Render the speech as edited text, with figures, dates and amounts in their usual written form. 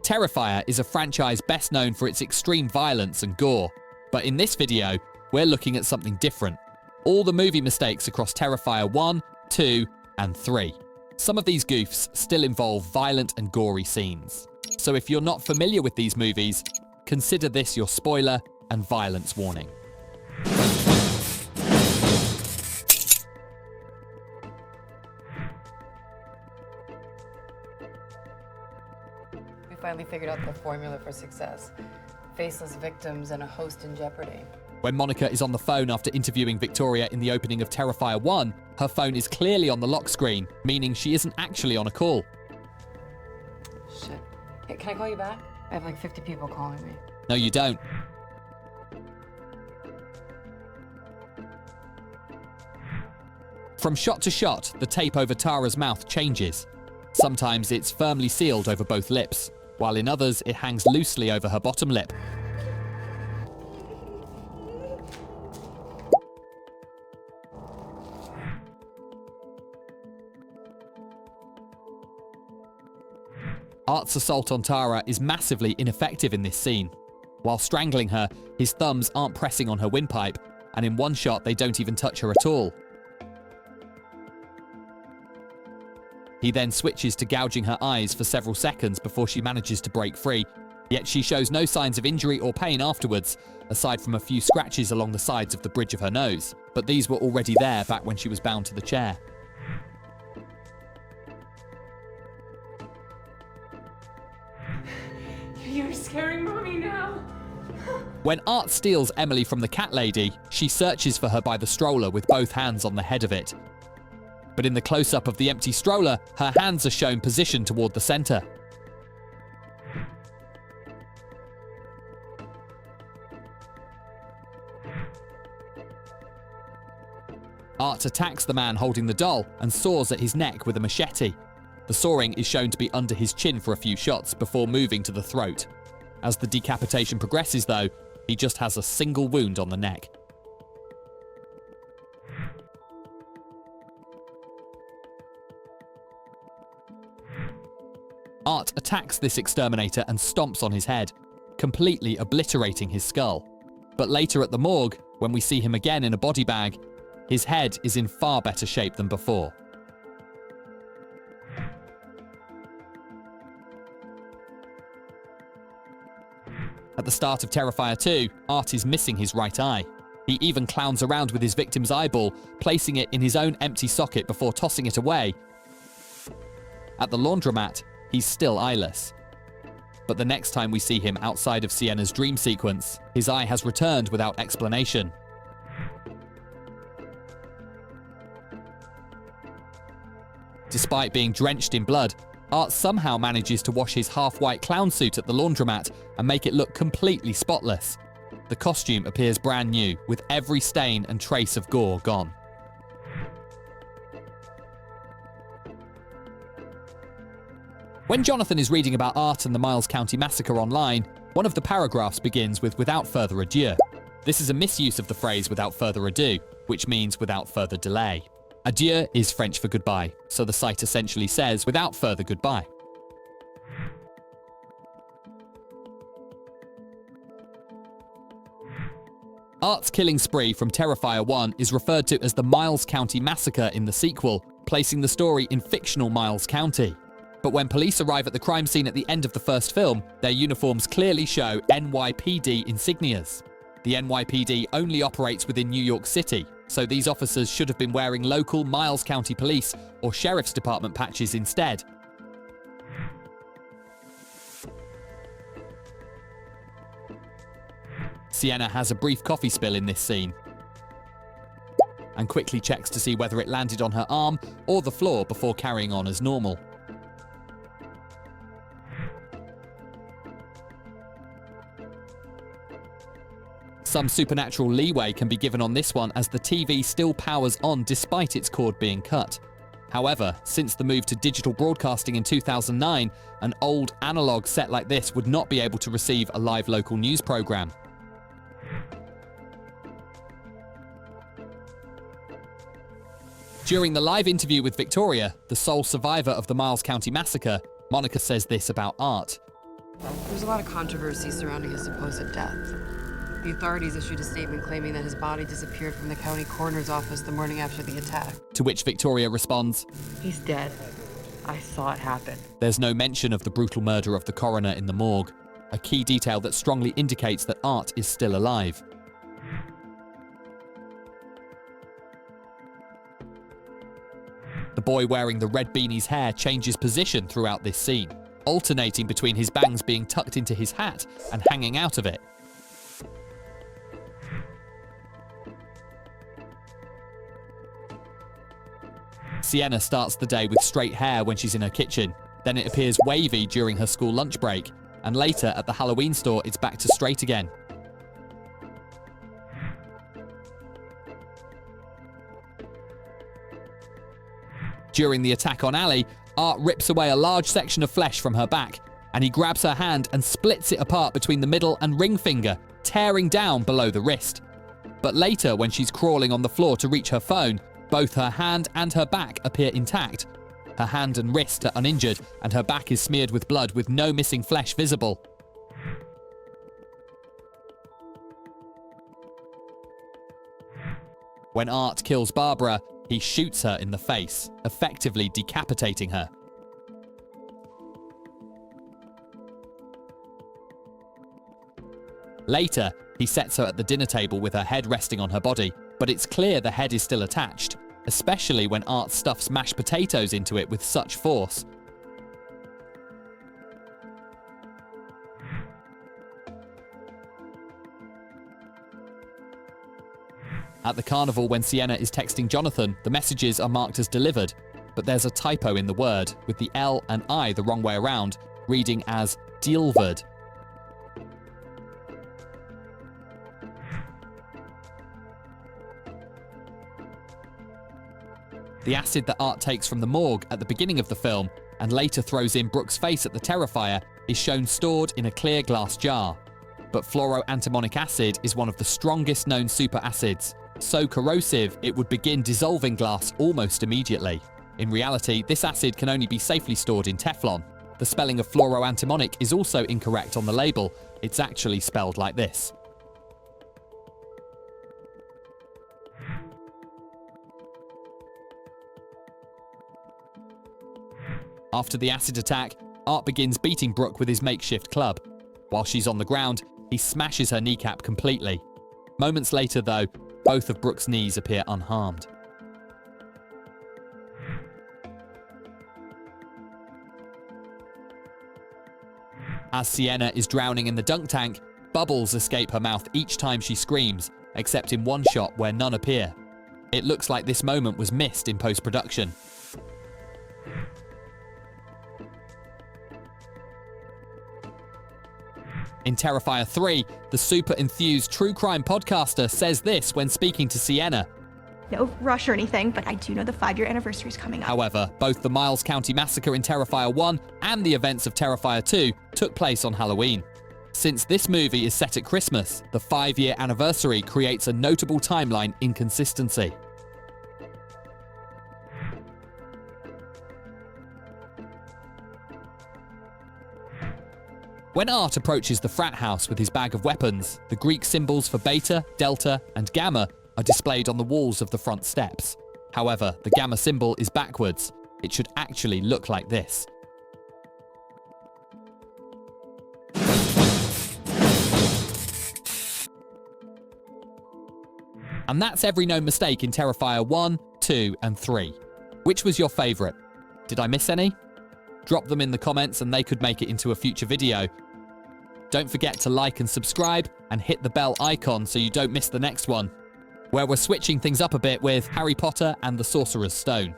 Terrifier is a franchise best known for its extreme violence and gore. But in this video, we're looking at something different. All the movie mistakes across Terrifier 1, 2, and 3. Some of these goofs still involve violent and gory scenes. So if you're not familiar with these movies, consider this your spoiler and violence warning. We finally figured out the formula for success. Faceless victims and a host in jeopardy. When Monica is on the phone after interviewing Victoria in the opening of Terrifier 1, her phone is clearly on the lock screen, meaning she isn't actually on a call. Shit. Hey, can I call you back? I have like 50 people calling me. No, you don't. From shot to shot, the tape over Tara's mouth changes. Sometimes it's firmly sealed over both lips, while in others it hangs loosely over her bottom lip. Art's assault on Tara is massively ineffective in this scene. While strangling her, his thumbs aren't pressing on her windpipe, and in one shot they don't even touch her at all. He then switches to gouging her eyes for several seconds before she manages to break free, yet she shows no signs of injury or pain afterwards, aside from a few scratches along the sides of the bridge of her nose. But these were already there back when she was bound to the chair. You're scaring Mommy now. When Art steals Emily from the cat lady, she searches for her by the stroller with both hands on the head of it. But in the close-up of the empty stroller, her hands are shown positioned toward the center. Art attacks the man holding the doll and saws at his neck with a machete. The sawing is shown to be under his chin for a few shots before moving to the throat. As the decapitation progresses, though, he just has a single wound on the neck. Art attacks this exterminator and stomps on his head, completely obliterating his skull. But later at the morgue, when we see him again in a body bag, his head is in far better shape than before. At the start of Terrifier 2, Art is missing his right eye. He even clowns around with his victim's eyeball, placing it in his own empty socket before tossing it away. At the laundromat, he's still eyeless. But the next time we see him outside of Sienna's dream sequence, his eye has returned without explanation. Despite being drenched in blood, Art somehow manages to wash his half-white clown suit at the laundromat and make it look completely spotless. The costume appears brand new, with every stain and trace of gore gone. When Jonathan is reading about Art and the Miles County Massacre online, one of the paragraphs begins with "without further ado." This is a misuse of the phrase "without further ado," which means without further delay. Adieu is French for goodbye, so the site essentially says without further goodbye. Art's killing spree from Terrifier 1 is referred to as the Miles County Massacre in the sequel, placing the story in fictional Miles County. But when police arrive at the crime scene at the end of the first film, their uniforms clearly show NYPD insignias. The NYPD only operates within New York City, so these officers should have been wearing local Miles County Police or Sheriff's Department patches instead. Sienna has a brief coffee spill in this scene and quickly checks to see whether it landed on her arm or the floor before carrying on as normal. Some supernatural leeway can be given on this one as the TV still powers on despite its cord being cut. However, since the move to digital broadcasting in 2009, an old analog set like this would not be able to receive a live local news program. During the live interview with Victoria, the sole survivor of the Miles County Massacre, Monica says this about Art. There's a lot of controversy surrounding his supposed death. The authorities issued a statement claiming that his body disappeared from the county coroner's office the morning after the attack. To which Victoria responds, "He's dead. I saw it happen." There's no mention of the brutal murder of the coroner in the morgue, a key detail that strongly indicates that Art is still alive. The boy wearing the red beanie's hair changes position throughout this scene, alternating between his bangs being tucked into his hat and hanging out of it. Sienna starts the day with straight hair when she's in her kitchen, then it appears wavy during her school lunch break, and later at the Halloween store it's back to straight again. During the attack on Allie, Art rips away a large section of flesh from her back, and he grabs her hand and splits it apart between the middle and ring finger, tearing down below the wrist. But later, when she's crawling on the floor to reach her phone, both her hand and her back appear intact. Her hand and wrist are uninjured, and her back is smeared with blood with no missing flesh visible. When Art kills Barbara, he shoots her in the face, effectively decapitating her. Later, he sets her at the dinner table with her head resting on her body, but it's clear the head is still attached, especially when Art stuffs mashed potatoes into it with such force. At the carnival, when Sienna is texting Jonathan, the messages are marked as delivered, but there's a typo in the word, with the L and I the wrong way around, reading as delivered. The acid that Art takes from the morgue at the beginning of the film, and later throws in Brooke's face at the Terrifier, is shown stored in a clear glass jar. But fluoroantimonic acid is one of the strongest known super acids, so corrosive it would begin dissolving glass almost immediately. In reality, this acid can only be safely stored in Teflon. The spelling of fluoroantimonic is also incorrect on the label. It's actually spelled like this. After the acid attack, Art begins beating Brooke with his makeshift club. While she's on the ground, he smashes her kneecap completely. Moments later, though, both of Brooke's knees appear unharmed. As Sienna is drowning in the dunk tank, bubbles escape her mouth each time she screams, except in one shot where none appear. It looks like this moment was missed in post-production. In Terrifier 3, the super-enthused true crime podcaster says this when speaking to Sienna. No rush or anything, but I do know the 5-year anniversary is coming up. However, both the Miles County Massacre in Terrifier 1 and the events of Terrifier 2 took place on Halloween. Since this movie is set at Christmas, the 5-year anniversary creates a notable timeline inconsistency. When Art approaches the frat house with his bag of weapons, the Greek symbols for Beta, Delta, and Gamma are displayed on the walls of the front steps. However, the Gamma symbol is backwards. It should actually look like this. And that's every known mistake in Terrifier 1, 2, and 3. Which was your favourite? Did I miss any? Drop them in the comments and they could make it into a future video. Don't forget to like and subscribe and hit the bell icon so you don't miss the next one, where we're switching things up a bit with Harry Potter and the Sorcerer's Stone.